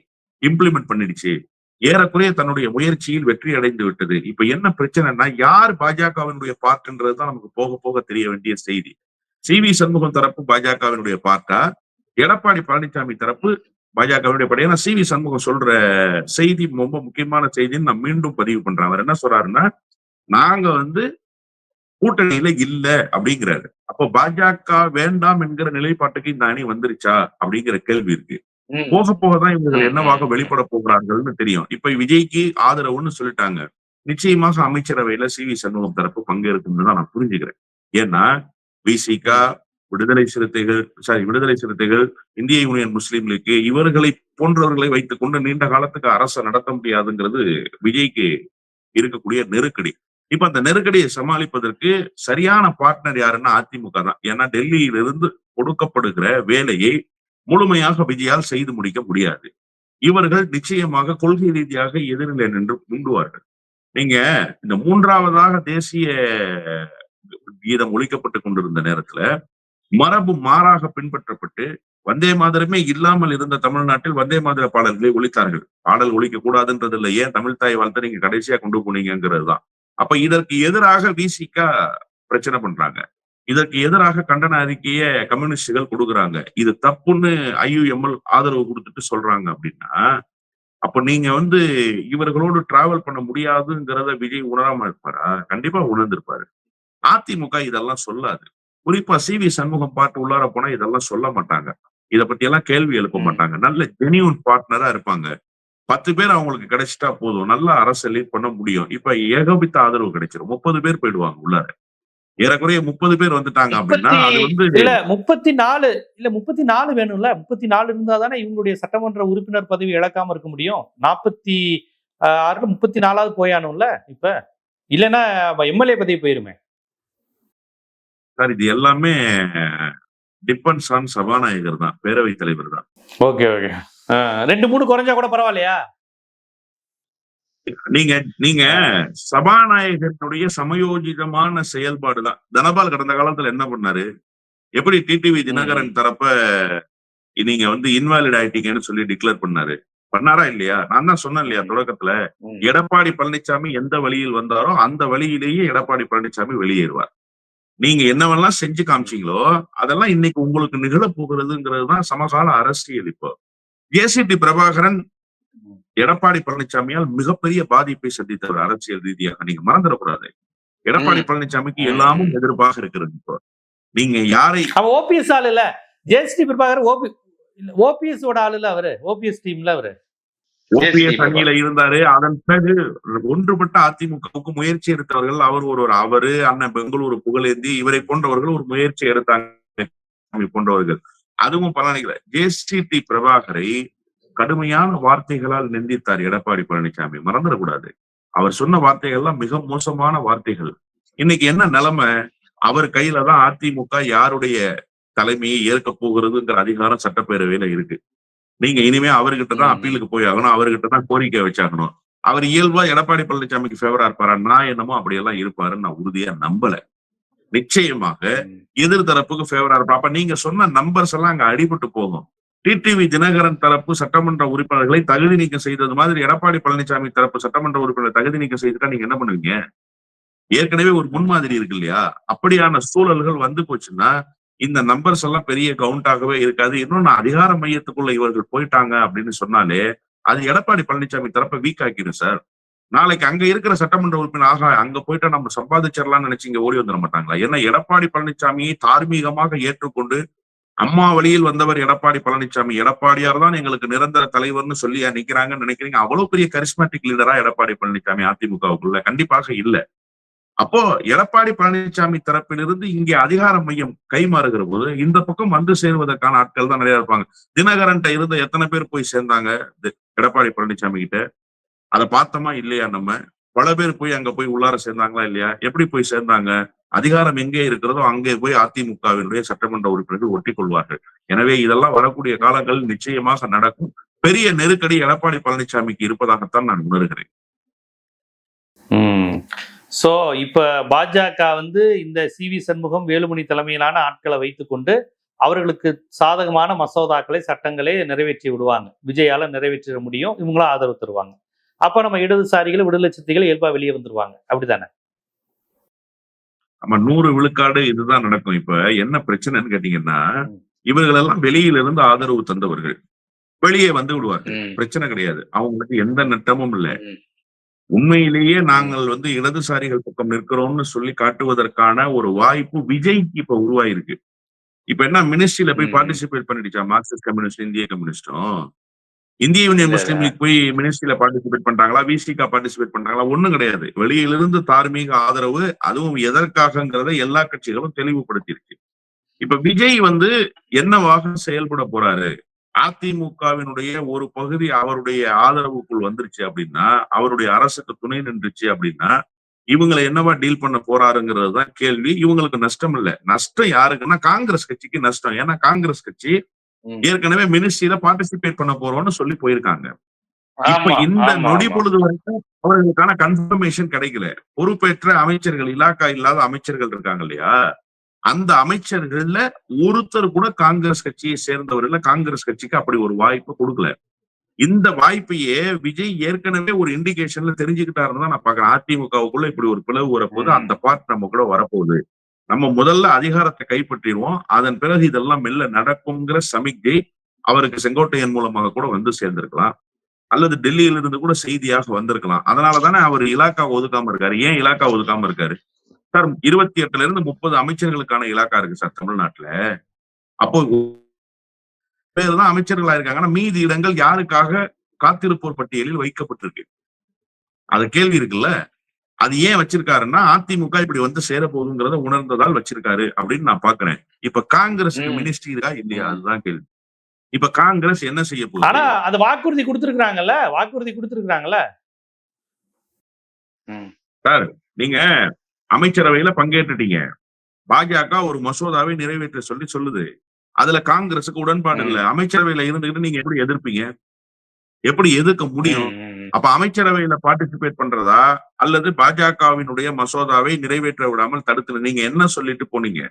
Speaker 2: இம்ப்ளிமெண்ட் பண்ணிடுச்சு. ஏறக்குறைய தன்னுடைய முயற்சியில் வெற்றி அடைந்து விட்டது. இப்ப என்ன பிரச்சனைனா யார் பாஜகவினுடைய பார்ட்ன்றதுதான் நமக்கு போக போக தெரிய வேண்டிய செய்தி. சி.வி. சண்முகம் தரப்பு பாஜகவினுடைய பார்ட்டா, எடப்பாடி பழனிசாமி தரப்பு பாஜகவினுடைய பார்ட்டா? ஏன்னா சி.வி. சண்முகம் சொல்ற செய்தி ரொம்ப முக்கியமான செய்தின்னு நான் மீண்டும் பதிவு பண்றேன். அவர் என்ன சொல்றாருன்னா, நாங்க கூட்டணியில இல்ல அப்படிங்கிறாரு. அப்போ பாஜக வேண்டாம் என்கிற நிலைப்பாட்டுக்கு இந்த அணி வந்துருச்சா அப்படிங்கிற கேள்வி இருக்கு. போக போகதான் இவர்கள் என்னவாக வெளிப்பட போகிறார்கள்னு தெரியும். இப்ப விஜய்க்கு ஆதரவுன்னு சொல்லிட்டாங்க. நிச்சயமாக அமைச்சரவையில சி.வி. சண்முகம் தரப்பு பங்கேற்கும்னு தான் நான் புரிஞ்சுக்கிறேன். ஏன்னா விசிக, விடுதலை சிறுத்தைகள், இந்திய யூனியன் முஸ்லீம் லீக் இவர்களை போன்றவர்களை வைத்துக் கொண்டு நீண்ட காலத்துக்கு அரசை நடத்த முடியாதுங்கிறது விஜய்க்கு இருக்கக்கூடிய நெருக்கடி. இப்ப அந்த நெருக்கடியை சமாளிப்பதற்கு சரியான பார்ட்னர் யாருன்னா அதிமுக தான். ஏன்னா டெல்லியிலிருந்து கொடுக்கப்படுகிற வேலையை முழுமையாக விஜயால் செய்து முடிக்க முடியாது. இவர்கள் நிச்சயமாக கொள்கை ரீதியாக எதிரிலே நின்று முந்துவார்கள். நீங்க இந்த 3வதாக தேசிய கீதம் ஒலிக்கப்பட்டுக் கொண்டிருந்த நேரத்துல மரபு மாறாக பின்பற்றப்பட்டு வந்தே மாதரமே இல்லாமல் இருந்த தமிழ்நாட்டில் வந்தே மாதர பாடல்களை ஒலித்தார்கள். பாடல் ஒலிக்க கூடாதுன்றது இல்ல, ஏன் தமிழ் தாய் வாழ்த்து நீங்க கடைசியா கொண்டு போனீங்கிறது தான். அப்ப இதற்கு எதிராக விசிக பிரச்சனை பண்றாங்க. இதற்கு எதிராக கண்டன அறிக்கையை கம்யூனிஸ்டுகள் கொடுக்குறாங்க. இது தப்புன்னு IUML ஆதரவு கொடுத்துட்டு சொல்றாங்க அப்படின்னா, அப்ப நீங்க இவர்களோடு டிராவல் பண்ண முடியாதுங்கிறத விஜய் உணராம இருப்பாரா? கண்டிப்பா உணர்ந்திருப்பாரு. அதிமுக இதெல்லாம் சொல்லாது. குறிப்பா CV சண்முகம் பாட்டு உள்ளார போனா இதெல்லாம் சொல்ல மாட்டாங்க. இத பத்தி எல்லாம் கேள்வி எழுப்ப மாட்டாங்க. நல்ல ஜெனியூன் பார்ட்னரா இருப்பாங்க. 10 பேர் அவங்களுக்கு கிடைச்சிட்டா போதும். நல்ல அரசை லீட் பண்ண முடியும். இப்ப ஏகோபித்த ஆதரவு கிடைச்சிரும். 30 பேர் போயிடுவாங்க உள்ளார. ஏறக்குறைய 30 பேர் வந்துட்டாங்க அப்படின்னா அது
Speaker 1: இல்ல 34 இல்ல 34 வேணும்ல. 34 இருந்தா தானே இவங்களுடைய சட்டமன்ற உறுப்பினர் பதவி இழக்காம இருக்க முடியும். 46 34வது போயானும்ல இப்ப. இல்லைன்னா MLA பதவி போயிருமே.
Speaker 2: சார் இது எல்லாமே டிபெண்ட்ஸ் ஆன் சபாநாயகர் தான், பேரவைத் தலைவர் தான்.
Speaker 1: Okay okay. 2-3 குறைஞ்சா கூட பரவாயில்லையா?
Speaker 2: நீங்க சபாநாயகனுடைய சமயோஜிதமான செயல்பாடு தான். தனபால் கடந்த காலத்துல என்ன பண்ணாரு? எப்படி டிடிவி தினகரன் தரப்ப நீங்க இன்வாலிட் ஆயிட்டீங்கன்னு சொல்லி டிக்ளேர் பண்ணாரா இல்லையா? நான் தான் சொன்னேன் இல்லையா தொடக்கத்துல, எடப்பாடி பழனிசாமி எந்த வழியில் வந்தாரோ அந்த வழியிலேயே எடப்பாடி பழனிசாமி வெளியேறுவார். நீங்க என்னவெல்லாம் செஞ்சு காமிச்சீங்களோ அதெல்லாம் இன்னைக்கு உங்களுக்கு நிகழ போகிறதுங்கிறது தான் சமகால அரசியல். இப்போ JCT பிரபாகரன் எடப்பாடி பழனிசாமியால் மிகப்பெரிய பாதிப்பை சந்தித்தவர் அரசியல் ரீதியாக. நீங்க மறந்துடக்கூடாது. எடப்பாடி பழனிசாமிக்கு எல்லாமும் எதிர்ப்பாக இருக்கிறது. இப்போ நீங்க யாரை
Speaker 1: ஓபிஎஸ் ஆள் இல்ல, JCT பிரபாகர் ஓபிஎஸ் ஓட ஆள் இல்ல, அவரு ஓபிஎஸ் டீம்ல அவரு
Speaker 2: OPS அணியில இருந்தாரு. அதன் பிறகு ஒன்றுபட்ட அதிமுகவுக்கு முயற்சி எடுத்தவர்கள் அவர் ஒருவர். அவரு அண்ணன் பெங்களூரு புகழேந்தி இவரை போன்றவர்கள் ஒரு முயற்சி எடுத்தாங்க போன்றவர்கள். அதுவும் பலனிக்கல. JCT பிரபாகரை கடுமையான வார்த்தைகளால் நிந்தித்தார் எடப்பாடி பழனிசாமி. மறந்துடக்கூடாது. அவர் சொன்ன வார்த்தைகள்லாம் மிக மோசமான வார்த்தைகள். இன்னைக்கு என்ன நிலைமை? அவர் கையில தான் அதிமுக யாருடைய தலைமையை ஏற்க போகிறதுங்கிற அதிகாரம் சட்டப்பேரவையில இருக்கு. நீங்க இனிமே அவர்கிட்ட தான் அப்பீலுக்கு போய் ஆகணும், அவர்கிட்ட தான் கோரிக்கை வச்சாகணும். அவர் இயல்பா எடப்பாடி பழனிசாமிக்கு ஃபேவரா இருப்பாரா? நான் என்னமோ அப்படியெல்லாம் இருப்பாருன்னு நான் உறுதியா நம்பல. நிச்சயமாக எதிர் தரப்புக்கு ஃபேவரா இருப்பா. அப்ப நீங்க சொன்ன நம்பர்ஸ் எல்லாம் அங்க அடிபட்டு போகும். டிடிவி தினகரன் தரப்பு சட்டமன்ற உறுப்பினர்களை தகுதி நீக்கம் செய்தது மாதிரி எடப்பாடி பழனிசாமி தரப்பு சட்டமன்ற உறுப்பினர் தகுதி நீக்கம் செய்துட்டா நீங்க என்ன பண்ணுவீங்க? ஏற்கனவே ஒரு முன்மாதிரி இருக்கு இல்லையா? அப்படியான சூழல்கள் வந்து போச்சுன்னா இந்த நம்பர்ஸ் எல்லாம் பெரிய கவுண்டாகவே இருக்காது. இன்னொன்னு அதிகார மையத்துக்குள்ள இவர்கள் போயிட்டாங்க அப்படின்னு சொன்னாலே அது எடப்பாடி பழனிசாமி தரப்ப வீக் ஆக்கிடும் சார். நாளைக்கு அங்க இருக்கிற சட்டமன்ற உறுப்பினர் அங்க போயிட்டா நம்ம சம்பாதிச்சிடலாம்னு நினைச்சு இங்க ஓடி வந்துட மாட்டாங்களா? ஏன்னா எடப்பாடி பழனிசாமியை தார்மீகமாக ஏற்றுக்கொண்டு அம்மா வழியில் வந்தவர் எடப்பாடி பழனிசாமி, எடப்பாடியார் தான் எங்களுக்கு நிரந்தர தலைவர்னு சொல்லி நிக்கிறாங்கன்னு நினைக்கிறீங்க? அவ்வளவு பெரிய கரிஸ்மேட்டிக் லீடரா எடப்பாடி பழனிசாமி அதிமுகவுக்குள்ள? கண்டிப்பாக இல்ல. அப்போ எடப்பாடி பழனிசாமி தரப்பிலிருந்து இங்கே அதிகார மையம் கைமாறுகிற போது இந்த பக்கம் வந்து சேருவதற்கான ஆட்கள் தான் நிறைய இருப்பாங்க. தினகரன் இருந்த எத்தனை பேர் போய் சேர்ந்தாங்க எடப்பாடி பழனிசாமி கிட்ட? அதை பார்த்தோமா இல்லையா? நம்ம பல பேர் போய் அங்க போய் உள்ளார சேர்ந்தாங்களா இல்லையா? எப்படி போய் சேர்ந்தாங்க? அதிகாரம் எங்கே இருக்கிறதோ அங்கே போய் அதிமுகவினுடைய சட்டமன்ற உறுப்பினர்கள் ஒட்டி கொள்வார்கள். எனவே இதெல்லாம் வரக்கூடிய காலங்கள் நிச்சயமாக நடக்கும். பெரிய நெருக்கடி எடப்பாடி பழனிசாமிக்கு இருப்பதாகத்தான் நான் உணர்கிறேன்.
Speaker 1: சோ இப்ப பாஜக இந்த CV சண்முகம், வேலுமணி தலைமையிலான ஆட்களை வைத்துக்கொண்டு அவர்களுக்கு சாதகமான மசோதாக்களை, சட்டங்களை நிறைவேற்றி விடுவாங்க. விஜயால நிறைவேற்ற முடியும், இவங்களும் ஆதரவு தருவாங்க. அப்ப நம்ம இடதுசாரிகள், விடுதலை சிறுத்தைகள் இயல்பா வெளியே வந்துருவாங்க. அப்படித்தானே?
Speaker 2: நம்ம 100 விழுக்காடு இதுதான் நடக்கும். இப்ப என்ன பிரச்சனைன்னு கேட்டீங்கன்னா, இவர்கள் எல்லாம் வெளியிலிருந்து ஆதரவு தந்தவர்கள் வெளியே வந்து விடுவார்கள். பிரச்சனை கிடையாது. அவங்களுக்கு எந்த நட்டமும் இல்லை. உண்மையிலேயே நாங்கள் இடதுசாரிகள் பக்கம் நிற்கிறோம்னு சொல்லி காட்டுவதற்கான ஒரு வாய்ப்பு விஜய்க்கு இப்ப உருவாயிருக்கு. இப்ப என்ன, மினிஸ்ட்ரியில போய் பார்ட்டிசிபேட் பண்ணிடுச்சா மார்க்சிஸ்ட் கம்யூனிஸ்ட், இந்திய கம்யூனிஸ்டும்? இந்திய யூனியன் முஸ்லீம் லீக் போய் மினிஸ்ட்ரியில பார்ட்டிசிபேட் பண்றாங்களா? விசிகா பார்ட்டிசிபேட் பண்றாங்களா? ஒண்ணும் கிடையாது. வெளியிலிருந்து தார்மீக ஆதரவு, அதுவும் எதற்காகங்கிறத எல்லா கட்சிகளும் தெளிவுபடுத்தியிருக்கு. இப்ப விஜய் என்னவாக செயல்பட போறாரு? அதிமுகவினுடைய ஒரு பகுதி அவருடைய ஆதரவுக்குள் வந்துருச்சு அப்படின்னா, அவருடைய அரசுக்கு துணை நின்றுச்சு அப்படின்னா, இவங்களை என்னவா டீல் பண்ண போறாருங்கிறது தான் கேள்வி. இவங்களுக்கு நஷ்டம் இல்ல. நஷ்டம் யாருக்குன்னா காங்கிரஸ் கட்சிக்கு நஷ்டம். ஏன்னா காங்கிரஸ் கட்சி
Speaker 1: ம்.
Speaker 2: ஏற்கனவே மினிஸ்ட்ரியில பார்ட்டிசிபேட் பண்ண போறோம்னு சொல்லி போயிருக்காங்க. இப்ப
Speaker 1: ஆமா
Speaker 2: இந்த
Speaker 1: ஆமா
Speaker 2: நொடி
Speaker 1: ஆமா.
Speaker 2: பொழுது வரைக்கும் அவர்களுக்கான கன்ஃபர்மேஷன் கிடைக்கல. பொறுப்பேற்ற அமைச்சர்கள், இலாக்கா இல்லாத அமைச்சர்கள் இருக்காங்க இல்லையா? அந்த அமைச்சர்கள்ல ஒருத்தர் கூட காங்கிரஸ் கட்சியை சேர்ந்தவர் இல்ல. காங்கிரஸ் கட்சிக்கு அப்படி ஒரு வாய்ப்பு கொடுக்கல. இந்த வாய்ப்பையே விஜய் ஏற்கனவே ஒரு இண்டிகேஷன்ல தெரிஞ்சுக்கிட்டாருன்னு தான் நான் பாக்குறேன். அதிமுகவுக்குள்ள இப்படி ஒரு பிளவு வரப்போகுது.
Speaker 1: ம்.
Speaker 2: அந்த பார்ட் நம்ம கூட வரப்போகுது. நம்ம முதல்ல அதிகாரத்தை கைப்பற்றிடுவோம். அதன் பிறகு இதெல்லாம் மெல்ல நடக்கும்ங்கிற சமிக்ஞை அவருக்கு செங்கோட்டையன் மூலமாக கூட வந்து சேர்ந்திருக்கலாம். அல்லது டெல்லியில இருந்து கூட செய்தியாக வந்திருக்கலாம். அதனாலதானே அவர் இலாக்கா ஒதுக்காம இருக்காரு. ஏன் இலாக்கா ஒதுக்காம இருக்காரு? சார் 28ல இருந்து 30 அமைச்சர்களுக்கான இலாக்கா இருக்கு சார் தமிழ்நாட்டுல. அப்போ பேர் தான் அமைச்சர்களா இருக்காங்க. ஆனா மீதி இடங்கள் யாருக்காக காத்திருப்போர் பட்டியலில் வைக்கப்பட்டிருக்கு. அது கேள்வி இருக்குல்ல. அது ஏன் வச்சிருக்காருன்னா, அதிமுக இப்படி வந்து சேரப்போகுதுங்கிறத உணர்ந்ததால் வச்சிருக்காரு அப்படின்னு நான் பாக்குறேன். இப்ப காங்கிரஸ்க்கு
Speaker 1: ம்.
Speaker 2: மினிஸ்ட்ரி இருக்கா இல்லையா?
Speaker 1: ம்.
Speaker 2: அதுதான் கேள்வி. இப்ப காங்கிரஸ் என்ன செய்ய போகுது?
Speaker 1: ஆனா அது வாக்குறுதி கொடுத்திருக்காங்கல்ல, வாக்குறுதி கொடுத்திருக்காங்கல்ல. ம்.
Speaker 2: சார், நீங்க அமைச்சரவையில பங்கேற்றுட்டீங்க. பாஜக ஒரு மசோதாவை நிறைவேற்ற சொல்லி சொல்லுது. அதுல காங்கிரஸுக்கு உடன்பாடு இல்ல.
Speaker 1: ம்.
Speaker 2: அமைச்சரவையில இருந்துகிட்டு நீங்க எப்படி எதிர்ப்பீங்க? எப்படி எதிர்க்க முடியும்?
Speaker 1: ம். ம்.
Speaker 2: அப்ப அமைச்சரவையில பார்ட்டிசிபேட் பண்றதா? அல்லது பாஜகவினுடைய மசோதாவை நிறைவேற்ற விடாமல் தடுத்து நீங்க என்ன சொல்லிட்டு போனீங்க?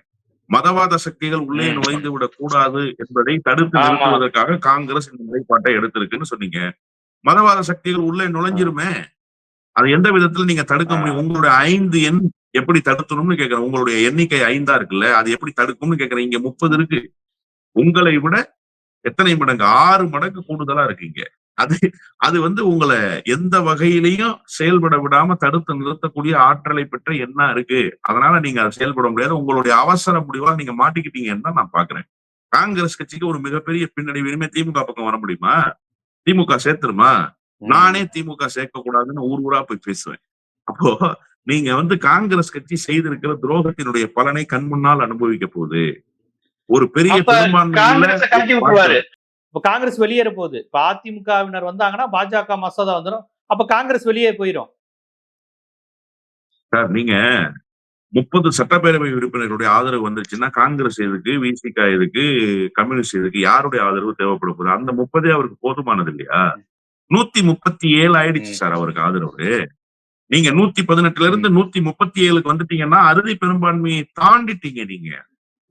Speaker 2: மதவாத சக்திகள் உள்ளே
Speaker 1: ம்.
Speaker 2: நுழைந்து விடக் கூடாது என்பதை தடுத்து
Speaker 1: ஆமா.
Speaker 2: நிறுத்துவதற்காக காங்கிரஸ் இந்த நிலைப்பாட்டை எடுத்திருக்குன்னு சொன்னீங்க. மதவாத சக்திகள் உள்ளே
Speaker 1: ம்.
Speaker 2: நுழைஞ்சிருமே. அது எந்த விதத்துல நீங்க தடுக்க
Speaker 1: ஆ.
Speaker 2: முடியும்? உங்களுடைய 5 எண் எப்படி தடுக்கணும்னு கேட்கிறேன். உங்களுடைய எண்ணிக்கை 5ஆ இருக்குல்ல. அது எப்படி தடுக்கும்னு கேட்கிறேன். இங்க 30 இருக்கு. உங்களை விட எத்தனை மடங்கு? 6 மடங்கு கூடுதலா இருக்கீங்க. அது அது வந்து உங்கள எந்த வகையிலயும் செயல்பட விடாம தடுத்து நிறுத்தக்கூடிய ஆற்றலை பெற்ற எண்ணா இருக்கு. அதனால நீங்க அத செயல்பட முடியாது. உங்களுடைய அவசர முடிவா நீங்க மாட்டிக்கிட்டீங்கன்னு தான் நான் பார்க்கிறேன். காங்கிரஸ் கட்சிக்கு ஒரு மிகப்பெரிய பின்னடைவு. இனிமே திமுக பக்கம் வர முடியுமா? திமுக சேர்த்துருமா? நானே
Speaker 1: ம்.
Speaker 2: திமுக சேர்க்க கூடாதுன்னு ஊர் ஊரா போய் பேசுவேன். அப்போ நீங்க வந்து காங்கிரஸ் கட்சி செய்திருக்கிற துரோகத்தினுடைய பலனை கண் முன்னால் அனுபவிக்க போகுது. ஒரு பெரிய
Speaker 1: அப்ப
Speaker 2: பெரும்பான்மையுள்ள
Speaker 1: காங்கிரஸ
Speaker 2: ஒரு
Speaker 1: கழட்டி
Speaker 2: பார்ட்டி.
Speaker 1: விட்டுருவாரு. இப்ப காங்கிரஸ் வெளியேற போகுது. இப்ப அதிமுகவினர் வந்தாங்கன்னா, பாஜக மசோதா வந்துரும். அப்ப காங்கிரஸ் வெளியே போயிரும்.
Speaker 2: சார், நீங்க 30 சட்டப்பேரவை உறுப்பினருடைய ஆதரவு வந்துருச்சுன்னா காங்கிரஸ் எதுக்கு? விசிக எதுக்கு? கம்யூனிஸ்ட் எதுக்கு? யாருடைய ஆதரவு தேவைப்பட போகுது? அந்த 30 அவருக்கு போதுமானது இல்லையா? 137 ஆயிடுச்சு
Speaker 1: ம்.
Speaker 2: சார் அவருக்கு ஆதரவு. நீங்க 118ல இருந்து
Speaker 1: ம்.
Speaker 2: 137க்கு வந்துட்டீங்கன்னா அறுதி பெரும்பான்மையை தாண்டிட்டீங்க நீங்க.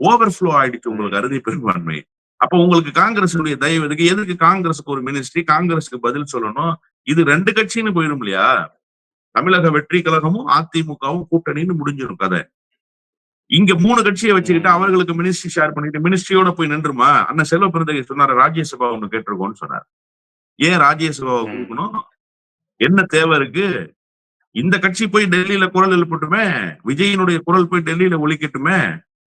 Speaker 2: ஓவர்ஃப்ளோ ஆயிடுச்சு உங்களுக்கு
Speaker 1: ம்.
Speaker 2: அறுதி பெரும்பான்மை. அப்ப உங்களுக்கு காங்கிரஸுடைய தயவு எதுக்கு? எதுக்கு காங்கிரஸுக்கு ஒரு மினிஸ்ட்ரி? காங்கிரஸுக்கு பதில் சொல்லணும். இது 2 கட்சின்னு போயிடும் இல்லையா? தமிழக வெற்றி கழகமும் அதிமுகவும் கூட்டணின்னு முடிஞ்சிடும் கதை. இங்க 3 கட்சியை வச்சுக்கிட்டு
Speaker 1: ம்.
Speaker 2: அவர்களுக்கு மினிஸ்ட்ரி ஷேர் பண்ணிட்டு மினிஸ்ட்ரியோட போய் நின்றுமா? அண்ணன் செல்வ பெருந்தகை சொன்னாரு ராஜ்யசபா ஒண்ணு கேட்டிருக்கோம்னு சொன்னார். ஏன் ராஜ்யசபாவை
Speaker 1: ம்.
Speaker 2: கொடுக்கணும்? என்ன தேவை இருக்கு? இந்த கட்சி போய் டெல்லியில குரல் எழுப்பட்டுமே. விஜயினுடைய குரல் போய் டெல்லியில ஒலிக்கட்டுமே.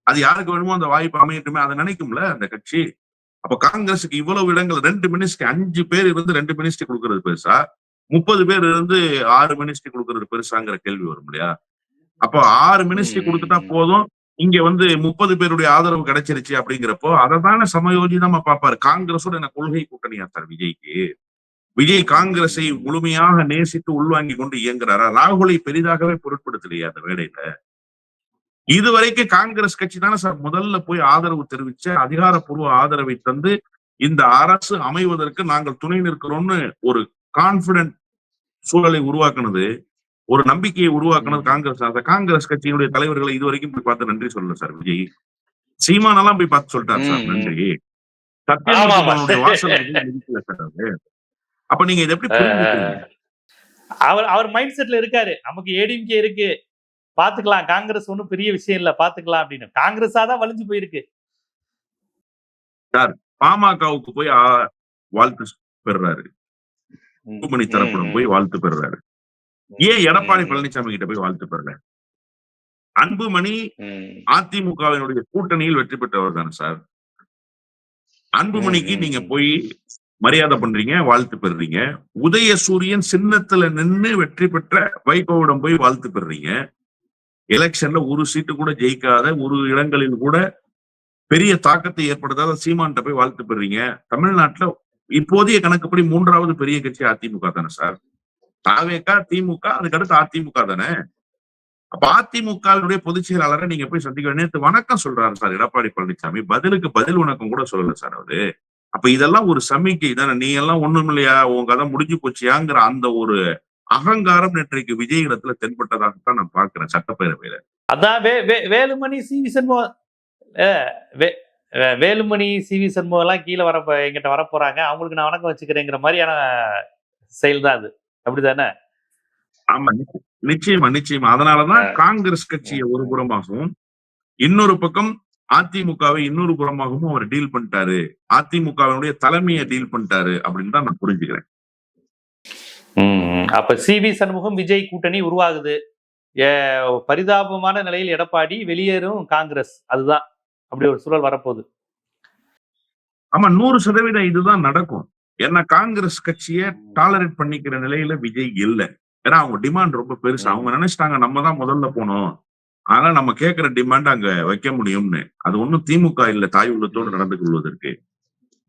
Speaker 2: அது யாருக்கு வேணுமோ அந்த வாய்ப்பு அமையட்டுமே. அதை நினைக்கும்ல அந்த கட்சி. அப்ப காங்கிரஸுக்கு இவ்வளவு இடங்கள் 2 மினிஸ்ட்ரி 5 பேர் இருந்து 2 மினிஸ்ட்ரி கொடுக்கறது பெருசா? 30 பேர் இருந்து 6 மினிஸ்ட்ரி கொடுக்கறது பெருசாங்கிற கேள்வி வரும் இல்லையா? அப்போ 6 மினிஸ்ட்ரி கொடுத்துட்டா
Speaker 1: ம்.
Speaker 2: போதும். இங்க வந்து 30 பேருடைய ஆதரவு கிடைச்சிருச்சு அப்படிங்கிறப்போ அததானே சமயோஜிதமா பார்ப்பாரு. காங்கிரஸோட என்ன கொள்கை கூட்டணியா சார் விஜய்க்கு? விஜய் காங்கிரஸை
Speaker 1: ம்.
Speaker 2: முழுமையாக நேசித்து உள்வாங்கி கொண்டு இயங்குறாரா? ராகுலை பெரிதாகவே பொருட்படுத்தலையா அந்த வேலையில? இதுவரைக்கும் காங்கிரஸ் கட்சி தானே சார் முதல்ல போய் ஆதரவு தெரிவிச்ச அதிகாரப்பூர்வ ஆதரவை தந்து இந்த அரசு அமைவதற்கு நாங்கள் துணை நிற்கிறோம்னு ஒரு கான்பிடன்ட் சூழலை உருவாக்குனது. ஒரு நம்பிக்கையை உருவாக்குனது
Speaker 1: ம்.
Speaker 2: காங்கிரஸ். அந்த காங்கிரஸ் கட்சியினுடைய தலைவர்களை இதுவரைக்கும் போய் பார்த்து நன்றி சொல்லல சார் விஜய். சீமானெல்லாம் போய் பார்த்து சொல்லிட்டாரு சார்
Speaker 1: ம். ம்.
Speaker 2: நன்றி. சத்தியமூர்த்தி
Speaker 1: ஆமாமா.
Speaker 2: பவனுடைய வாசல்ல போய் மிதிக்கல சார் அவரு. அப்ப நீங்க இதை எப்படி
Speaker 1: அ,
Speaker 2: புரிஞ்சுக்கிறீங்க?
Speaker 1: அ. அவர் அவர் மைண்ட் செட்ல இருக்காரு. நமக்கு ஏடிஎம்கே இருக்கு. பாத்துக்கலாம். காங்கிரஸ் ஒண்ணும் பெரிய விஷயம் இல்ல. பாத்துக்கலாம் அப்படின்னு. காங்கிரஸா தான் வலிஞ்சு போயிருக்கு.
Speaker 2: சார், பாமகவுக்கு போய் வாழ்த்து பெறுறாரு.
Speaker 1: ம்.
Speaker 2: அன்புமணி
Speaker 1: ம்.
Speaker 2: தரப்புடன் போய்
Speaker 1: ம்.
Speaker 2: வாழ்த்து பெறுறாரு. ஏன் எடப்பாடி
Speaker 1: ம்.
Speaker 2: பழனிசாமி கிட்ட போய் வாழ்த்து பெறல? அன்புமணி
Speaker 1: ம்.
Speaker 2: அதிமுகவினுடைய கூட்டணியில் வெற்றி பெற்றவர் தானே சார்.
Speaker 1: ம்.
Speaker 2: அன்புமணிக்கு நீங்க
Speaker 1: ம்.
Speaker 2: போய் மரியாதை பண்றீங்க, வாழ்த்து பெறுறீங்க. உதயசூரியன் சின்னத்துல நின்னு வெற்றி பெற்ற வைகோவிடம் போய் வாழ்த்து பெறுறீங்க. எலெக்ஷன்ல ஒரு சீட்டு கூட ஜெயிக்காத, ஒரு இடங்களில் கூட பெரிய தாக்கத்தை ஏற்படுத்தாத சீமான்ட்ட போய் வாழ்த்து பெறுறீங்க. தமிழ்நாட்டுல இப்போதைய கணக்குப்படி 3வது பெரிய கட்சி அதிமுக தானே சார். தாவேகா, திமுக, அதுக்கடுத்து அதிமுக தானே. அப்ப அதிமுகவினுடைய பொதுச் செயலாளரை நீங்க போய் சந்திக்க நேத்து வணக்கம் சொல்றாரு சார் எடப்பாடி பழனிசாமி. பதிலுக்கு பதில் வணக்கம் கூட சொல்லல சார் அவரு. அப்ப இதெல்லாம் ஒரு சமிக்கை தானே. நீ எல்லாம் ஒண்ணும் இல்லையா, உன் கதை முடிஞ்சு போச்சியாங்கிற அந்த ஒரு அகங்காரம் நேற்றைக்கு விஜய் இடத்துல தென்பட்டதாகத்தான் நான் பார்க்கிறேன் சட்டப்பேரவையில.
Speaker 1: அதான் வேலுமணி சிவி சண்முகம் வேலுமணி சிவி சண்முகம் எல்லாம் கீழே எங்கிட்ட வர போறாங்க, அவங்களுக்கு நான் வணக்கம் வச்சுக்கிறேங்கிற மாதிரியான செயல் தான் அது. அப்படிதானே?
Speaker 2: ஆமா, நிச்சயமா நிச்சயமா. அதனாலதான் காங்கிரஸ் கட்சியை ஒரு புறமாகவும் இன்னொரு பக்கம் அதிமுகவை இன்னொரு புறமாகவும் அவர் டீல் பண்ணிட்டாரு, அதிமுகவினுடைய தலைமையை டீல் பண்ணிட்டாரு அப்படின்னு தான் நான் புரிஞ்சுக்கிறேன்.
Speaker 1: அப்ப சிவி சண்முகம் விஜய் கூட்டணி உருவாகுது. பரிதாபமான நிலையில் எடப்பாடி, வெளியேறும் காங்கிரஸ். அதுதான் அப்படி ஒரு சூழல் வரப்போகுது.
Speaker 2: ஆமா, 100% இதுதான் நடக்கும். ஏன்னா காங்கிரஸ் கட்சியை டாலரேட் பண்ணிக்கிற நிலையில விஜய் இல்ல. ஏன்னா அவங்க டிமாண்ட் ரொம்ப பெருசு. அவங்க நினைச்சிட்டாங்க நம்ம தான் முதல்ல போனோம், ஆனா நம்ம கேட்கிற டிமாண்ட் அங்க வைக்க முடியும்னு. அது ஒண்ணும் திமுக இல்ல தாய் உள்ளத்தோடு நடந்து கொள்வதற்கு.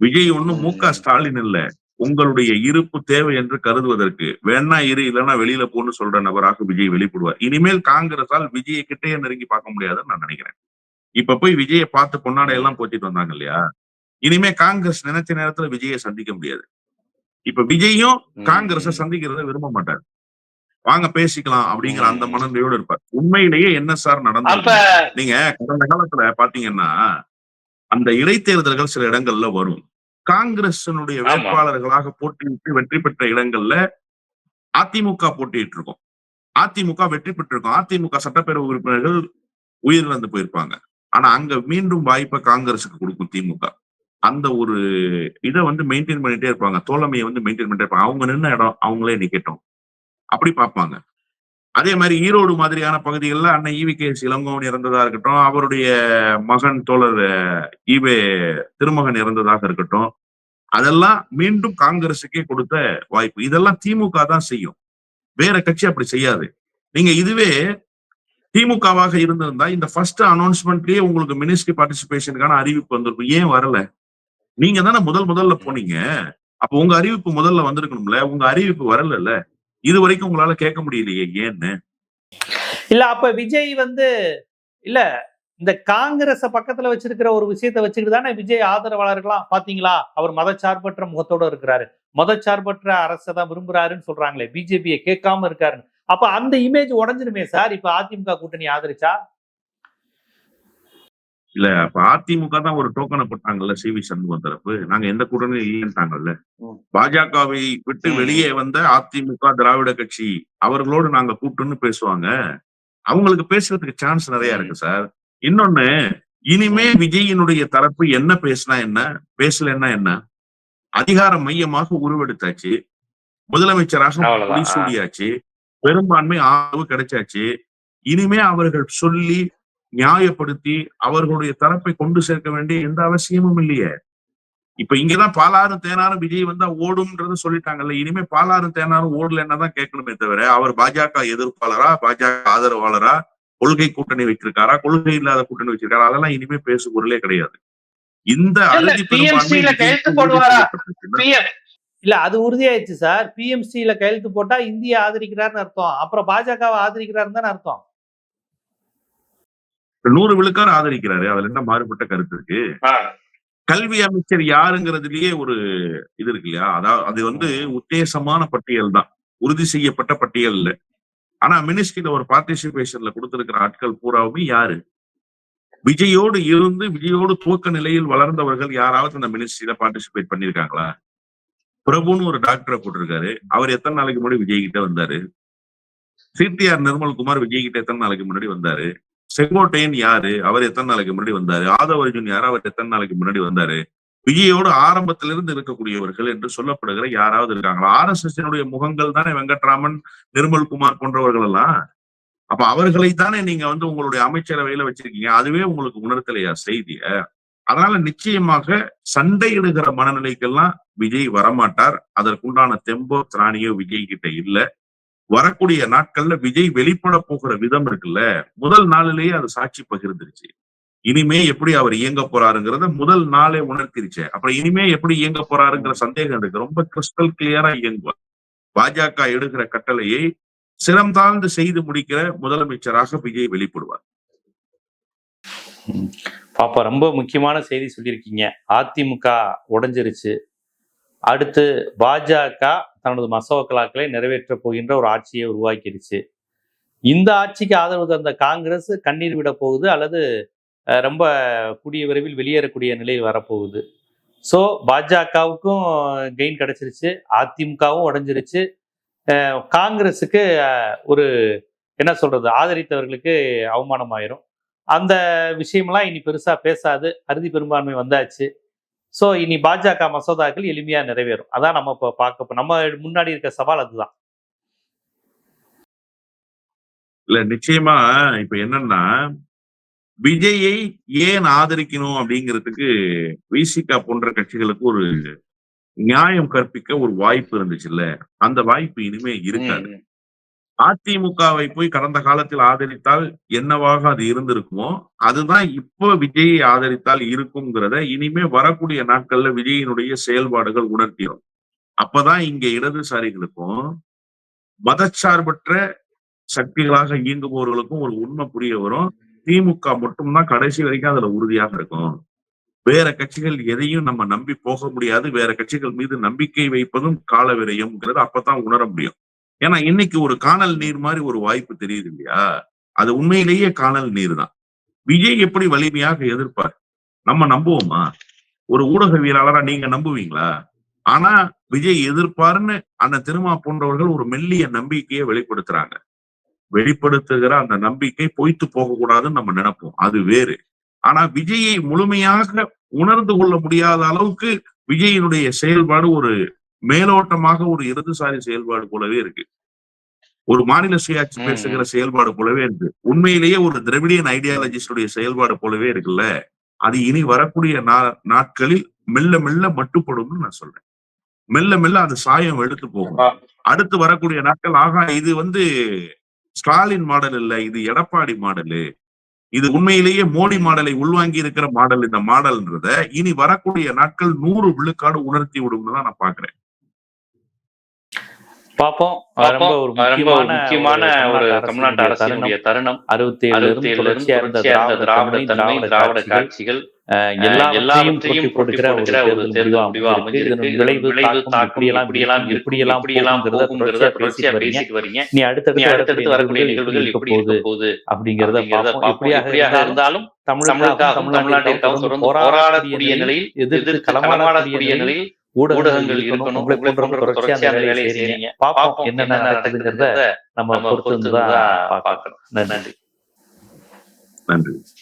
Speaker 2: விஜய் ஒண்ணும் மு.க. ஸ்டாலின் இல்ல உங்களுடைய இருப்பு தேவை என்று கருதுவதற்கு. வேணா இரு, இல்லைன்னா வெளியில போன்னு சொல்ற நபராக விஜய் வெளிப்படுவார். இனிமேல் காங்கிரஸால் விஜயை கிட்டே நெருங்கி பார்க்க முடியாதுன்னு நான் நினைக்கிறேன். இப்ப போய் விஜயை பார்த்து பொன்னாடை எல்லாம் போத்திட்டு வந்தாங்க இல்லையா, இனிமே காங்கிரஸ் நினைச்ச நேரத்துல விஜயை சந்திக்க முடியாது. இப்ப விஜயும் காங்கிரஸை சந்திக்கிறத விரும்ப மாட்டார். வாங்க பேசிக்கலாம் அப்படிங்கிற அந்த மனநிலையோடு இருப்பார். உண்மையிலேயே என்ன சார் நடந்தது, நீங்க கடந்த காலத்துல பாத்தீங்கன்னா அந்த இடைத்தேர்தல்கள் சில இடங்கள்ல வரும். காங்கிரசினுடைய வேட்பாளர்களாக போட்டியிட்டு வெற்றி பெற்ற இடங்கள்ல அதிமுக போட்டியிட்டு இருக்கும், அதிமுக வெற்றி பெற்றிருக்கும், அதிமுக சட்டப்பேரவை உறுப்பினர்கள் உயிரிழந்து போயிருப்பாங்க. ஆனா அங்க மீண்டும் வாய்ப்பை காங்கிரசுக்கு கொடுக்கும் திமுக. அந்த ஒரு இதை மெயின்டைன் பண்ணிட்டே இருப்பாங்க, தோழமையை மெயின்டைன் பண்ணிட்டே இருப்பாங்க. அவங்க நின்ன இடம் அவங்களே நிக்கட்டும் அப்படி பார்ப்பாங்க. அதே மாதிரி ஈரோடு மாதிரியான பகுதிகளில் அண்ணன் ஈவி.கே.எஸ். இளங்கோவன் இறந்ததா இருக்கட்டும், அவருடைய மகன் தோழர் ஈவே திருமகன் இறந்ததாக இருக்கட்டும், அதெல்லாம் மீண்டும் காங்கிரசுக்கே கொடுத்த வாய்ப்பு. இதெல்லாம் திமுக தான் செய்யும், வேற கட்சி அப்படி செய்யாது. நீங்க இதுவே திமுகவாக இருந்திருந்தா இந்த ஃபர்ஸ்ட் அனௌன்ஸ்மெண்ட்லயே உங்களுக்கு மினிஸ்ட்ரி பார்ட்டிசிபேஷனுக்கான அறிவிப்பு வந்திருக்கும். ஏன் வரல? நீங்க தானே முதல்ல போனீங்க. அப்ப உங்க அறிவிப்பு முதல்ல வந்திருக்கணும்ல, உங்க அறிவிப்பு வரல. இது வரைக்கும் உங்களால கேட்க முடியலையே ஏன்னு?
Speaker 1: இல்ல அப்ப விஜய் இல்ல இந்த காங்கிரஸ பக்கத்துல வச்சிருக்கிற ஒரு விஷயத்தை வச்சுக்கிட்டு தானே விஜய் ஆதரவாளர்களாம் பாத்தீங்களா அவர் மதச்சார்பற்ற முகத்தோட இருக்கிறாரு, மதச்சார்பற்ற அரசை தான் விரும்புறாருன்னு சொல்றாங்களே, பிஜேபியை கேட்காம இருக்காருன்னு. அப்ப அந்த இமேஜ் உடஞ்சிருமே சார் இப்ப அதிமுக கூட்டணி ஆதரிச்சா?
Speaker 2: இல்ல அப்ப அதிமுக தான் ஒரு டோக்கனை போட்டாங்கல்ல சிவி சண்முகம் தரப்பு, நாங்க எந்த கூட்டணியும் இல்லைன்ட்டாங்கல்ல. பாஜகவை விட்டு வெளியே வந்த அதிமுக திராவிட கட்சி அவர்களோடு நாங்க கூட்டணும்னு பேசுவாங்க. அவங்களுக்கு பேசுறதுக்கு சான்ஸ் நிறைய இருக்கு சார். இன்னொன்னு, இனிமே விஜயினுடைய தரப்பு என்ன பேசினா என்ன, பேசலன்னா என்ன, அதிகார மையமாக உருவெடுத்தாச்சு, முதலமைச்சராக முடிசூடியாச்சு, பெரும்பான்மை ஆதரவு கிடைச்சாச்சு. இனிமே அவர்கள் சொல்லி நியாயப்படுத்தி அவர்களுடைய தரப்பை கொண்டு சேர்க்க வேண்டிய எந்த அவசியமும் இல்லையே. இப்ப இங்கதான் பாலாறும் தேனாரும் விஜய் வந்தா ஓடும்ன்றது சொல்லிட்டாங்கல்ல. இனிமே பாலாறும் தேனாரும் ஓடல என்னதான் கேட்கணுமே தவிர அவர் பாஜக எதிர்ப்பாளரா, பாஜக ஆதரவாளரா, கொள்கை கூட்டணி வச்சிருக்காரா, கொள்கை இல்லாத கூட்டணி வச்சிருக்காரா, அதெல்லாம் இனிமே பேசு பொருளே கிடையாது. இந்த அறுதி பெரும்பான்மை
Speaker 1: இல்ல அது உறுதியாயிடுச்சு சார். பிஎம்சில கையெழுத்து போட்டா இந்தியா ஆதரிக்கிறாருன்னு அர்த்தம், அப்புறம் பாஜகவை ஆதரிக்கிறாருன்னு தானே அர்த்தம்.
Speaker 2: 100 விழுக்காடு ஆதரிக்கிறாரு, அதுல என்ன மாறுபட்ட கருத்து இருக்கு? கல்வி அமைச்சர் யாருங்கிறதுலயே ஒரு இது இருக்கு இல்லையா, அதாவது அது உத்தேசமான பட்டியல் தான், உறுதி செய்யப்பட்ட பட்டியல் இல்ல. ஆனா மினிஸ்ட்ரியில ஒரு பார்ட்டிசிபேஷன்ல கொடுத்திருக்கிற ஆட்கள் பூராவுமே யாரு? விஜயோடு இருந்து விஜயோடு துவக்க நிலையில் வளர்ந்தவர்கள் யாராவது அந்த மினிஸ்ட்ரியில பார்ட்டிசிபேட் பண்ணிருக்காங்களா? பிரபுன்னு ஒரு டாக்டரை போட்டிருக்காரு, அவர் எத்தனை நாளைக்கு முன்னாடி விஜய் கிட்ட வந்தாரு? சிடிஆர் நிர்மல்குமார் விஜய் கிட்ட எத்தனை நாளைக்கு முன்னாடி வந்தாரு? செங்கோட்டையன் யாரு, அவர் எத்தனை நாளைக்கு முன்னாடி வந்தாரு? ஆதவ அர்ஜுன் யாரு, அவர் எத்தனை நாளைக்கு முன்னாடி வந்தாரு? விஜயோடு ஆரம்பத்திலிருந்து இருக்கக்கூடியவர்கள் என்று சொல்லப்படுகிற யாராவது இருக்காங்களா? RSS முகங்கள் தானே வெங்கட்ராமன், நிர்மல்குமார் போன்றவர்கள் எல்லாம். அப்ப அவர்களை தானே நீங்க உங்களுடைய அமைச்சரவையில வச்சிருக்கீங்க. அதுவே உங்களுக்கு உணர்த்தலையா செய்திய? அதனால நிச்சயமாக சண்டையிடுகிற மனநிலைக்கெல்லாம் விஜய் வரமாட்டார். அதற்குண்டான தெம்போ திராணியோ விஜய் கிட்ட இல்ல. வரக்கூடிய நாட்கள்ல விஜய் வெளிப்பட போகிற விதம் இருக்குல்ல, முதல் நாளிலேயே அது சாட்சி பகிர்ந்துருச்சு. இனிமே எப்படி அவர் இயங்க போறாருங்கிறத முதல் நாளே உணர்த்திருச்சு. அப்புறம் இனிமே எப்படி இயங்க போறாருங்கிற சந்தேகம் இருக்கு. ரொம்ப கிறிஸ்டல் கிளியரா இயங்குவார். பாஜக எடுக்கிற கட்டளையை சிரம் தாழ்ந்து செய்து முடிக்கிற முதலமைச்சராக விஜய் வெளிப்படுவார்.
Speaker 1: பாப்பா, ரொம்ப முக்கியமான செய்தி சொல்லியிருக்கீங்க. அதிமுக உடைஞ்சிருச்சு, அடுத்து பாஜக தனது மசோக்களாக்களை நிறைவேற்ற போகின்ற ஒரு ஆட்சியை உருவாக்கிடுச்சு. இந்த ஆட்சிக்கு ஆதரவு தந்த காங்கிரஸ் கண்ணீர் விட போகுது, அல்லது ரொம்ப கூடிய விரைவில் வெளியேறக்கூடிய நிலையில் வரப்போகுது. ஸோ பாஜகவுக்கும் கெயின் கிடைச்சிருச்சு, அதிமுகவும் உடைஞ்சிருச்சு. காங்கிரஸுக்கு ஒரு என்ன சொல்றது, ஆதரித்தவர்களுக்கு அவமானம் ஆயிரும். அந்த விஷயமெல்லாம் இனி பெருசா பேசாது, அறுதி பெரும்பான்மை வந்தாச்சு. ஸோ இனி பாஜக மசோதாக்கள் எளிமையா நிறைவேறும். அதான் நம்ம இப்போ பார்க்க நம்ம முன்னாடி இருக்க சவால் அதுதான்.
Speaker 2: இல்ல, நிச்சயமா இப்ப என்னன்னா, விஜயை ஏன் ஆதரிக்கணும் அப்படிங்கிறதுக்கு விசிகா போன்ற கட்சிகளுக்கு ஒரு நியாயம் கற்பிக்க ஒரு வாய்ப்பு இருந்துச்சுல்ல, அந்த வாய்ப்பு இனிமே இருக்காது. அதிமுகவை போய் கடந்த காலத்தில் ஆதரித்தால் என்னவாக அது இருந்திருக்குமோ, அதுதான் இப்போ விஜயை ஆதரித்தால் இருக்குங்கிறத இனிமே வரக்கூடிய நாட்கள்ல விஜயினுடைய செயல்பாடுகள் உணர்த்திடும். அப்பதான் இங்க இடதுசாரிகளுக்கும் மதச்சார்பற்ற சக்திகளாக இயங்குபவர்களுக்கும் ஒரு உண்மை புரிய வரும். திமுக மட்டும்தான் கடைசி வரைக்கும் அதுல உறுதியாக இருக்கும். வேற கட்சிகள் எதையும் நம்ம நம்பி போக முடியாது. வேற கட்சிகள் மீது நம்பிக்கை வைப்பதும் கால விரயம்ங்கிறது அப்பதான் உணர முடியும். ஏன்னா இன்னைக்கு ஒரு காணல் நீர் மாதிரி ஒரு வாய்ப்பு தெரியுது இல்லையா? அது உண்மையிலேயே காணல் நீர் தான். விஜய் எப்படி வலிமையாக எதிர்ப்பார்? நம்ம நம்புவோமா? ஒரு ஊடகவியலாளரா நீங்க நம்புவீங்களா? ஆனா விஜய் எதிர்ப்பாருன்னு அண்ணன் திருமா போன்றவர்கள் ஒரு மெல்லிய நம்பிக்கையை வெளிப்படுத்துறாங்க. வெளிப்படுத்துகிற அந்த நம்பிக்கை பொய்த்து போகக்கூடாதுன்னு நம்ம நினைப்போம், அது வேறு. ஆனா விஜயை முழுமையாக உணர்ந்து கொள்ள முடியாத அளவுக்கு விஜயினுடைய செயல்பாடு ஒரு மேலோட்டமாக ஒரு இடதுசாரி செயல்பாடு போலவே இருக்கு. ஒரு மாநில சுயாட்சி பேசுகிற செயல்பாடு போலவே இருக்கு. உண்மையிலேயே ஒரு திராவிடியன் ஐடியாலஜிஸ்டுடைய செயல்பாடு போலவே இருக்குல்ல. அது இனி வரக்கூடிய நாட்களில் மெல்ல மெல்ல மட்டுப்படும்னு நான் சொல்றேன். மெல்ல மெல்ல அந்த சாயம் எடுத்து போகும். அடுத்து வரக்கூடிய நாட்கள், ஆகா இது ஸ்டாலின் மாடல் இல்ல, இது எடப்பாடி மாடலு, இது உண்மையிலேயே மோடி மாடலை உள்வாங்கி இருக்கிற மாடல், இந்த மாடல்ன்றத இனி வரக்கூடிய நாட்கள் 100 விழுக்காடு உணர்த்தி விடும்னு தான் நான் பாக்குறேன்.
Speaker 1: பார்ப்போம். ரொம்ப ஒரு முக்கியமான ஒரு தமிழ்நாட்டு அரசினுடைய தருணம். 67 தொடர்ச்சியா இருந்த திராவிட காட்சிகள் எல்லாவற்றையும் போட்டி போடுகிற ஒரு தேர்தல் முடிவா அமைஞ்சிருக்கு. விளைவு இப்படியெல்லாம் போகுங்கிறத பேசிட்டு வரீங்க. நீ அடுத்தடுத்து வரக்கூடிய நிகழ்வுகள் எப்படி இருக்க போகுது அப்படிங்கிறத பார்ப்போம். எப்படியாக இருந்தாலும் தமிழ்நாட்டிற்காக தொடர்ந்து போராடக்கூடிய நிலையில், எதிர்த்து களமாடக்கூடிய நிலையில் ஊடகங்கள் இருக்கணும். உங்களை போன்ற தொடர்ச்சியா அந்த வேலையை செய்றீங்க. பார்ப்போம் என்னென்ன நடக்குதுங்கிறத நம்ம பொறுத்து தான் பார்க்கணும். நன்றி.